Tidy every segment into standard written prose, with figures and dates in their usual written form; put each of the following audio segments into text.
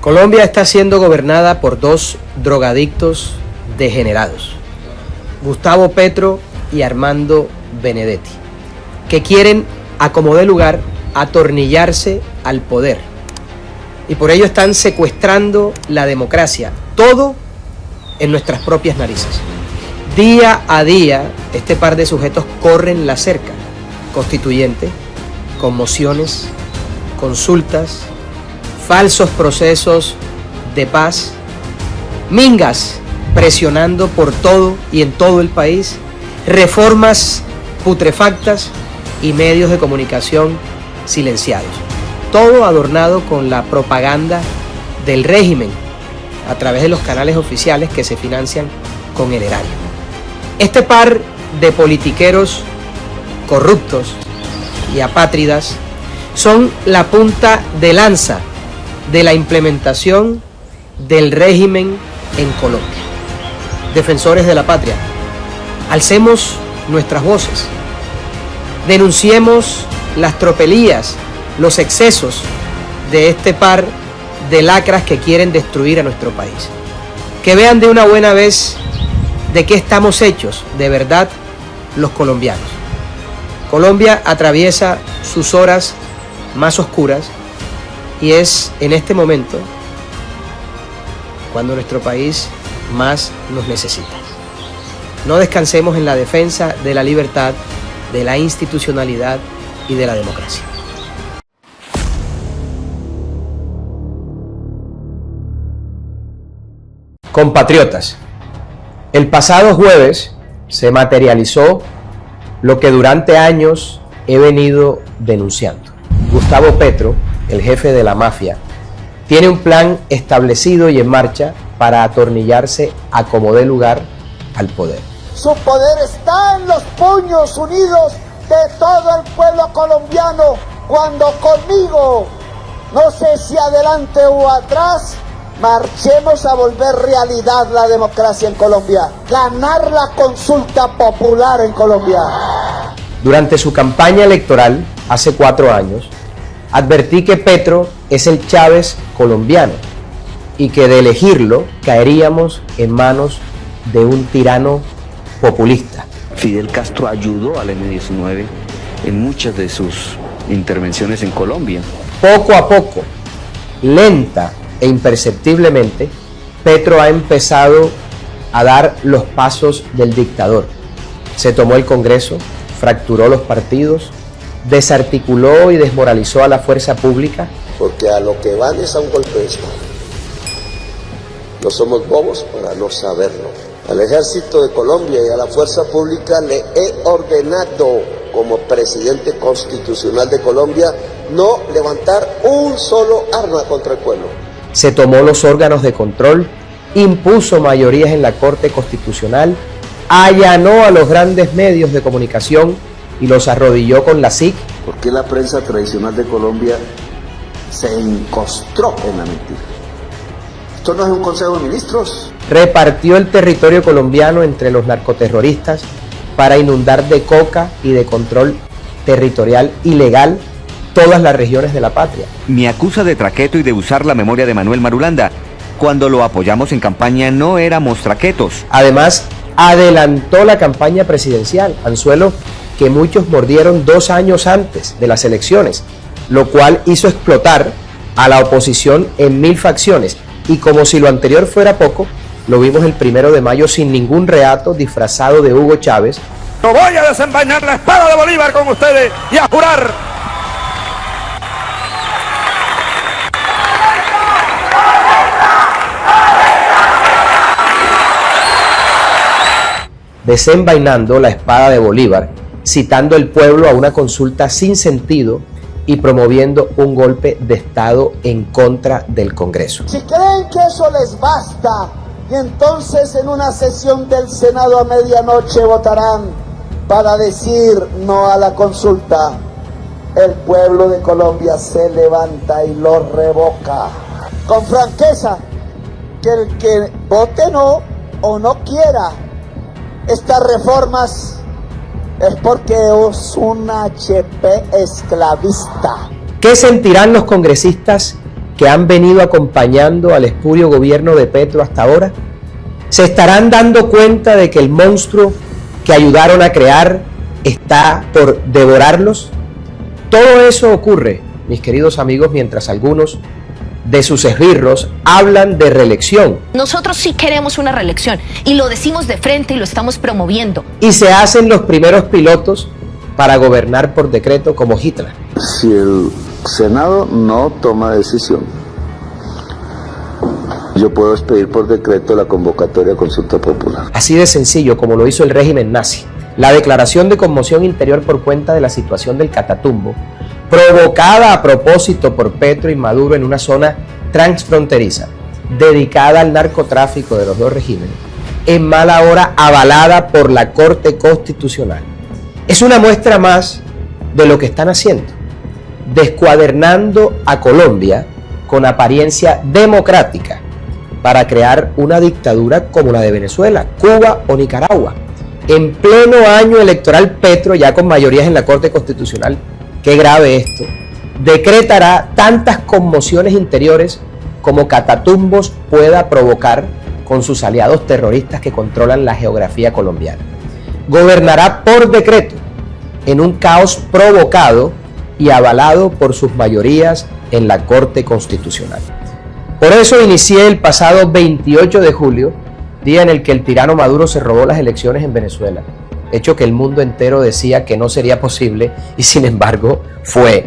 Colombia está siendo gobernada por dos drogadictos degenerados, Gustavo Petro y Armando Benedetti, que quieren, a como dé lugar, atornillarse al poder. Y por ello están secuestrando la democracia, todo en nuestras propias narices. Día a día, este par de sujetos corren la cerca constituyente, con mociones, consultas, falsos procesos de paz, mingas presionando por todo y en todo el país, reformas putrefactas y medios de comunicación silenciados. Todo adornado con la propaganda del régimen a través de los canales oficiales que se financian con el erario. Este par de politiqueros corruptos y apátridas son la punta de lanza de la implementación del régimen en Colombia. Defensores de la patria, alcemos nuestras voces, denunciemos las tropelías, los excesos de este par de lacras que quieren destruir a nuestro país. Que vean de una buena vez de qué estamos hechos de verdad los colombianos. Colombia atraviesa sus horas más oscuras y es en este momento cuando nuestro país más nos necesita. No descansemos en la defensa de la libertad, de la institucionalidad y de la democracia. Compatriotas, el pasado jueves se materializó lo que durante años he venido denunciando. Gustavo Petro, el jefe de la mafia, tiene un plan establecido y en marcha para atornillarse a como dé lugar al poder. Su poder está en los puños unidos de todo el pueblo colombiano, cuando conmigo, no sé si adelante o atrás, marchemos a volver realidad la democracia en Colombia, ganar la consulta popular en Colombia. Durante su campaña electoral, hace 4 años, advertí que Petro es el Chávez colombiano y que de elegirlo caeríamos en manos de un tirano populista. Fidel Castro ayudó al M-19 en muchas de sus intervenciones en Colombia. Poco a poco, lenta e imperceptiblemente, Petro ha empezado a dar los pasos del dictador. Se tomó el Congreso, fracturó los partidos, desarticuló y desmoralizó a la fuerza pública. Porque a lo que van es a un golpe de Estado. No somos bobos para no saberlo. Al Ejército de Colombia y a la fuerza pública le he ordenado, como presidente constitucional de Colombia, no levantar un solo arma contra el pueblo. Se tomó los órganos de control, impuso mayorías en la Corte Constitucional, allanó a los grandes medios de comunicación y los arrodilló con la SIC. ¿Por qué la prensa tradicional de Colombia se encostró en la mentira? Esto no es un Consejo de Ministros. Repartió el territorio colombiano entre los narcoterroristas para inundar de coca y de control territorial ilegal todas las regiones de la patria. Me acusa de traqueto y de usar la memoria de Manuel Marulanda. Cuando lo apoyamos en campaña no éramos traquetos. Además, adelantó la campaña presidencial, anzuelo que muchos mordieron 2 años antes de las elecciones, lo cual hizo explotar a la oposición en 1000 facciones. Y como si lo anterior fuera poco, lo vimos el 1 de mayo sin ningún reato, disfrazado de Hugo Chávez. No voy a desenvainar la espada de Bolívar con ustedes y a jurar. Desenvainando la espada de Bolívar, citando al pueblo a una consulta sin sentido y promoviendo un golpe de Estado en contra del Congreso. Si creen que eso les basta, y entonces en una sesión del Senado a medianoche votarán para decir no a la consulta, el pueblo de Colombia se levanta y lo revoca. Con franqueza, que el que vote no o no quiera estas reformas es porque es un HP esclavista. ¿Qué sentirán los congresistas que han venido acompañando al espurio gobierno de Petro hasta ahora se estarán dando cuenta de que el monstruo que ayudaron a crear está por devorarlos? Todo eso ocurre, mis queridos amigos, mientras algunos de sus esbirros hablan de reelección. Nosotros sí queremos una reelección y lo decimos de frente y lo estamos promoviendo. Y se hacen los primeros pilotos para gobernar por decreto como Hitler. Si el Senado no toma decisión, yo puedo expedir por decreto la convocatoria a consulta popular. Así de sencillo como lo hizo el régimen nazi. La declaración de conmoción interior por cuenta de la situación del Catatumbo, provocada a propósito por Petro y Maduro en una zona transfronteriza, dedicada al narcotráfico de los dos regímenes, en mala hora avalada por la Corte Constitucional. Es una muestra más de lo que están haciendo, descuadernando a Colombia con apariencia democrática para crear una dictadura como la de Venezuela, Cuba o Nicaragua. En pleno año electoral, Petro, ya con mayorías en la Corte Constitucional, qué grave esto, decretará tantas conmociones interiores como Catatumbos pueda provocar con sus aliados terroristas que controlan la geografía colombiana. Gobernará por decreto en un caos provocado y avalado por sus mayorías en la Corte Constitucional. Por eso inicié el pasado 28 de julio, día en el que el tirano Maduro se robó las elecciones en Venezuela, hecho que el mundo entero decía que no sería posible y sin embargo fue.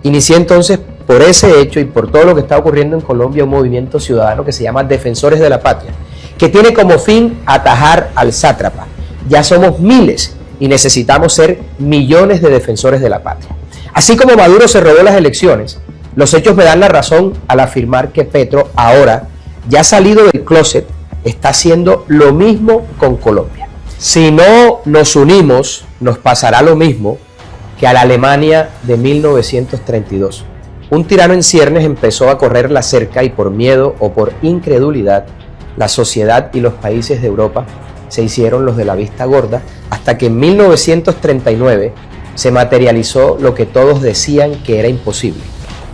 Inicié entonces por ese hecho y por todo lo que está ocurriendo en Colombia un movimiento ciudadano que se llama Defensores de la Patria, que tiene como fin atajar al sátrapa. Ya somos miles y necesitamos ser millones de defensores de la patria. Así como Maduro se robó las elecciones, los hechos me dan la razón al afirmar que Petro ahora, ya salido del closet, está haciendo lo mismo con Colombia. Si no nos unimos, nos pasará lo mismo que a la Alemania de 1932. Un tirano en ciernes empezó a correr la cerca y por miedo o por incredulidad, la sociedad y los países de Europa se hicieron los de la vista gorda hasta que en 1939 se materializó lo que todos decían que era imposible.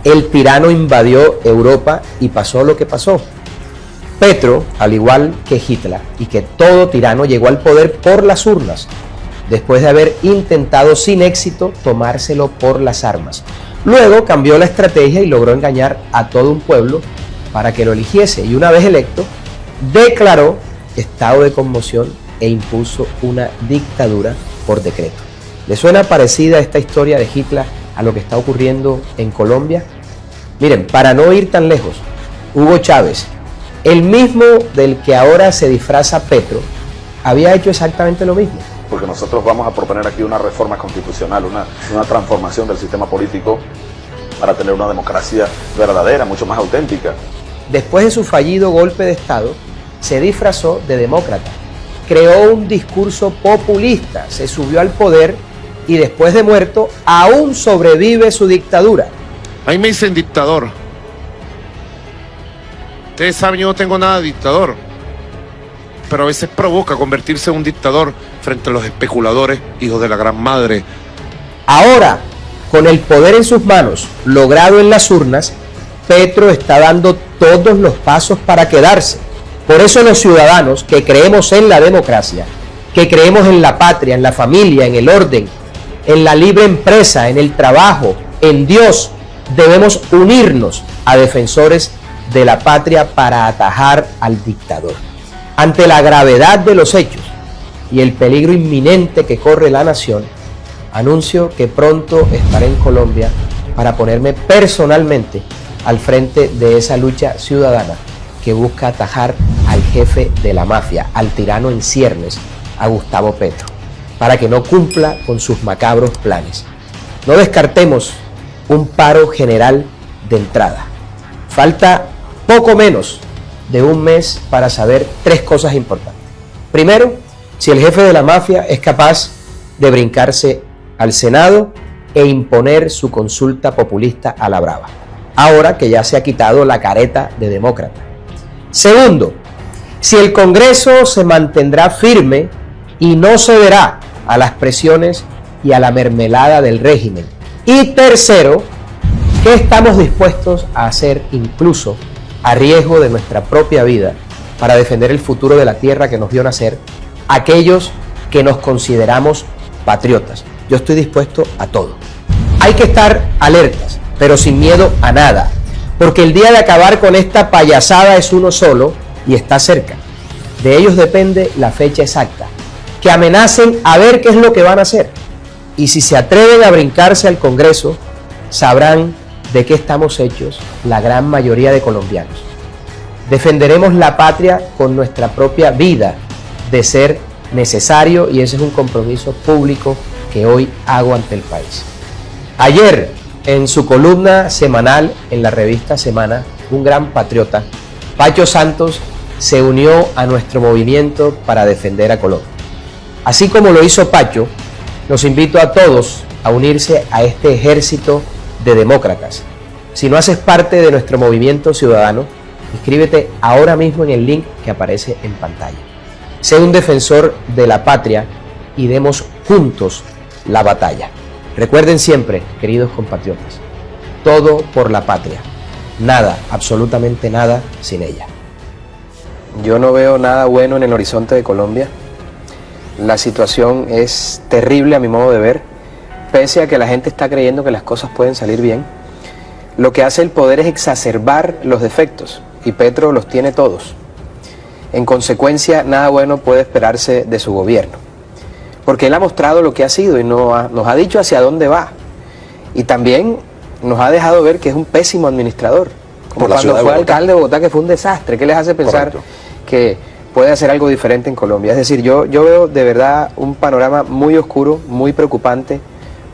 El tirano invadió Europa y pasó lo que pasó. Petro, al igual que Hitler y que todo tirano, llegó al poder por las urnas, después de haber intentado sin éxito tomárselo por las armas. Luego cambió la estrategia y logró engañar a todo un pueblo para que lo eligiese, y una vez electo, declaró estado de conmoción e impuso una dictadura por decreto. ¿Le suena parecida esta historia de Hitler a lo que está ocurriendo en Colombia? Miren, para no ir tan lejos, Hugo Chávez, el mismo del que ahora se disfraza Petro, había hecho exactamente lo mismo. Porque nosotros vamos a proponer aquí una reforma constitucional, una transformación del sistema político para tener una democracia verdadera, mucho más auténtica. Después de su fallido golpe de Estado, se disfrazó de demócrata, creó un discurso populista, se subió al poder y después de muerto aún sobrevive su dictadura. A mí me dicen dictador. Ustedes saben, yo no tengo nada de dictador, pero a veces provoca convertirse en un dictador frente a los especuladores, hijos de la gran madre. Ahora, con el poder en sus manos, logrado en las urnas, Petro está dando todos los pasos para quedarse. Por eso los ciudadanos que creemos en la democracia, que creemos en la patria, en la familia, en el orden, en la libre empresa, en el trabajo, en Dios, debemos unirnos a defensores de la patria para atajar al dictador. Ante la gravedad de los hechos y el peligro inminente que corre la nación, anuncio que pronto estaré en Colombia para ponerme personalmente al frente de esa lucha ciudadana que busca atajar al jefe de la mafia, al tirano en ciernes, a Gustavo Petro, para que no cumpla con sus macabros planes. No descartemos un paro general de entrada. Falta poco menos de un mes para saber tres cosas importantes. Primero, si el jefe de la mafia es capaz de brincarse al Senado e imponer su consulta populista a la brava, ahora que ya se ha quitado la careta de demócrata. Segundo, si el Congreso se mantendrá firme y no cederá a las presiones y a la mermelada del régimen. Y tercero, ¿Qué estamos dispuestos a hacer, incluso a riesgo de nuestra propia vida, para defender el futuro de la tierra que nos vio nacer, aquellos que nos consideramos patriotas? Yo estoy dispuesto a todo. Hay que estar alertas, pero sin miedo a nada, porque el día de acabar con esta payasada es uno solo y está cerca. De ellos depende la fecha exacta. Que amenacen a ver qué es lo que van a hacer. Y si se atreven a brincarse al Congreso, sabrán de qué estamos hechos la gran mayoría de colombianos. Defenderemos la patria con nuestra propia vida, de ser necesario, y ese es un compromiso público que hoy hago ante el país. Ayer, en su columna semanal en la revista Semana, un gran patriota, Pacho Santos, se unió a nuestro movimiento para defender a Colombia. Así como lo hizo Pacho, los invito a todos a unirse a este ejército de demócratas. Si no haces parte de nuestro movimiento ciudadano, inscríbete ahora mismo en el link que aparece en pantalla. Sé un defensor de la patria y demos juntos la batalla. Recuerden siempre, queridos compatriotas, todo por la patria. Nada, absolutamente nada sin ella. Yo no veo nada bueno en el horizonte de Colombia. La situación es terrible a mi modo de ver, pese a que la gente está creyendo que las cosas pueden salir bien. Lo que hace el poder es exacerbar los defectos, y Petro los tiene todos. En consecuencia, nada bueno puede esperarse de su gobierno, porque él ha mostrado lo que ha sido y nos ha dicho hacia dónde va, y también nos ha dejado ver que es un pésimo administrador, como cuando fue alcalde de Bogotá, que fue un desastre. ¿Qué les hace pensar que puede hacer algo diferente en Colombia? Es decir, yo veo de verdad un panorama muy oscuro, muy preocupante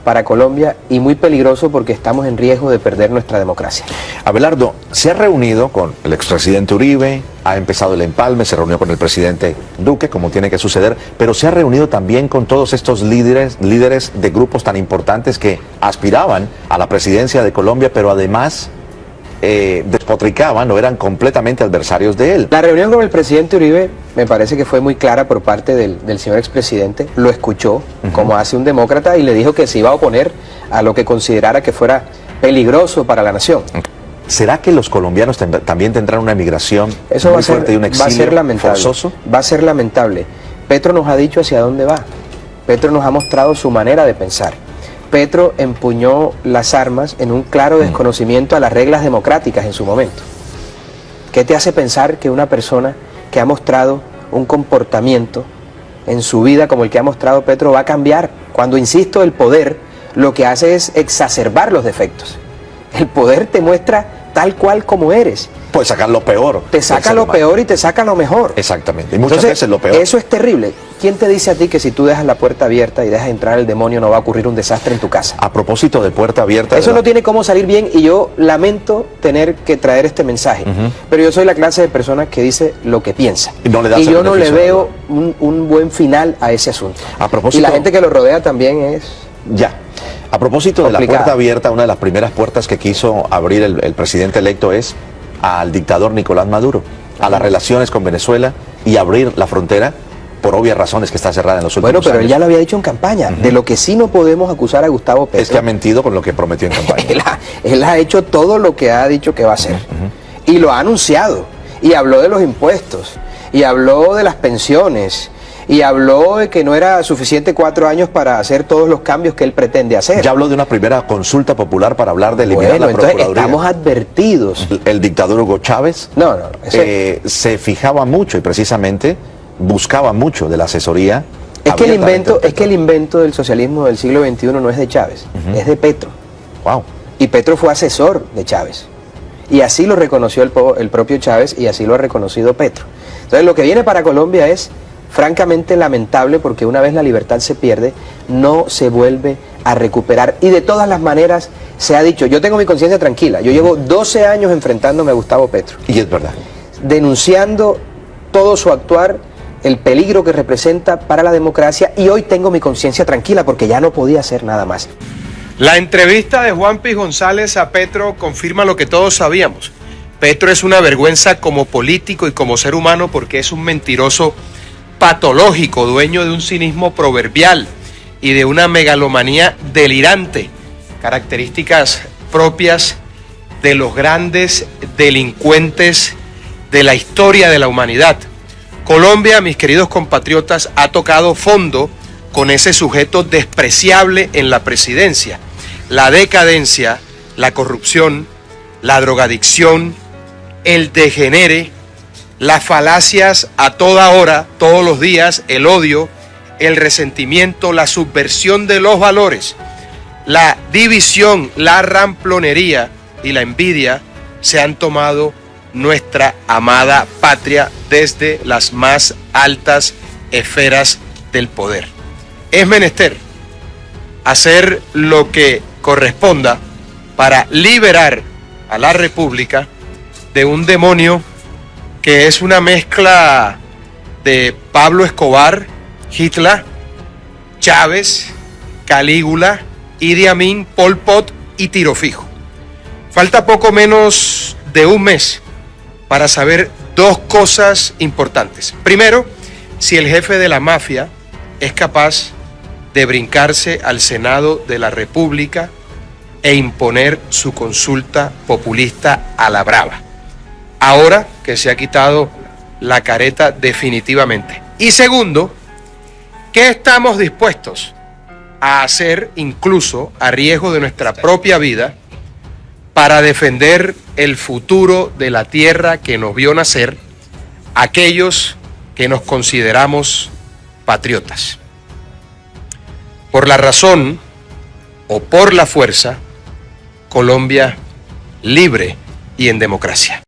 para Colombia y muy peligroso, porque estamos en riesgo de perder nuestra democracia. Abelardo, se ha reunido con el expresidente Uribe, ha empezado el empalme, se reunió con el presidente Duque, como tiene que suceder, pero se ha reunido también con todos estos líderes de grupos tan importantes que aspiraban a la presidencia de Colombia, pero además despotricaban o eran completamente adversarios de él. La reunión con el presidente Uribe me parece que fue muy clara por parte del señor expresidente. Lo escuchó como hace un demócrata y le dijo que se iba a oponer a lo que considerara que fuera peligroso para la nación. ¿Será que los colombianos también tendrán una emigración muy fuerte y un exilio forzoso? Va a ser lamentable. Petro nos ha dicho hacia dónde va. Petro nos ha mostrado su manera de pensar. Petro empuñó las armas en un claro desconocimiento a las reglas democráticas en su momento. ¿Qué te hace pensar que una persona que ha mostrado un comportamiento en su vida como el que ha mostrado Petro va a cambiar? Cuando, insisto, el poder lo que hace es exacerbar los defectos. El poder te muestra tal cual como eres. Puedes sacar lo peor. Te saca lo peor y te saca lo mejor. Exactamente. Y muchas veces lo peor. Eso es terrible. ¿Quién te dice a ti que si tú dejas la puerta abierta y dejas entrar el demonio no va a ocurrir un desastre en tu casa? A propósito de puerta abierta... Eso no tiene cómo salir bien, y yo lamento tener que traer este mensaje. Pero yo soy la clase de persona que dice lo que piensa. Y yo no le veo un buen final a ese asunto. Y la gente que lo rodea también es... Ya. A propósito de la puerta abierta, una de las primeras puertas que quiso abrir el presidente electo es al dictador Nicolás Maduro, a las relaciones con Venezuela, y abrir la frontera, por obvias razones que está cerrada en los últimos años. Bueno, pero él ya lo había dicho en campaña. De lo que sí no podemos acusar a Gustavo Petro es que ha mentido con lo que prometió en campaña. Él ha hecho todo lo que ha dicho que va a hacer. Y lo ha anunciado. Y habló de los impuestos. Y habló de las pensiones. Y habló de que no era suficiente 4 años para hacer todos los cambios que él pretende hacer. Ya habló de una primera consulta popular para hablar de eliminar la Procuraduría. Estamos advertidos. El dictador Hugo Chávez se fijaba mucho y precisamente buscaba mucho de la asesoría. Es que el invento del socialismo del siglo XXI no es de Chávez, es de Petro. Wow. Y Petro fue asesor de Chávez. Y así lo reconoció el propio Chávez, y así lo ha reconocido Petro. Entonces lo que viene para Colombia es francamente lamentable, porque una vez la libertad se pierde, no se vuelve a recuperar. Y de todas las maneras se ha dicho, yo tengo mi conciencia tranquila, yo llevo 12 años enfrentándome a Gustavo Petro. Y es verdad. Denunciando todo su actuar, el peligro que representa para la democracia, y hoy tengo mi conciencia tranquila porque ya no podía hacer nada más. La entrevista de Juan Piz González a Petro confirma lo que todos sabíamos. Petro es una vergüenza como político y como ser humano, porque es un mentiroso patológico, dueño de un cinismo proverbial y de una megalomanía delirante, características propias de los grandes delincuentes de la historia de la humanidad. Colombia, mis queridos compatriotas, ha tocado fondo con ese sujeto despreciable en la presidencia. La decadencia, la corrupción, la drogadicción, el degenere, las falacias a toda hora, todos los días, el odio, el resentimiento, la subversión de los valores, la división, la ramplonería y la envidia se han tomado nuestra amada patria desde las más altas esferas del poder. Es menester hacer lo que corresponda para liberar a la República de un demonio que es una mezcla de Pablo Escobar, Hitler, Chávez, Calígula, Idi Amin, Pol Pot y Tiro Fijo. Falta poco menos de un mes para saber dos cosas importantes. Primero, si el jefe de la mafia es capaz de brincarse al Senado de la República e imponer su consulta populista a la brava, ahora que se ha quitado la careta definitivamente. Y segundo, ¿qué estamos dispuestos a hacer, incluso a riesgo de nuestra propia vida, para defender el futuro de la tierra que nos vio nacer, aquellos que nos consideramos patriotas? Por la razón o por la fuerza, Colombia libre y en democracia.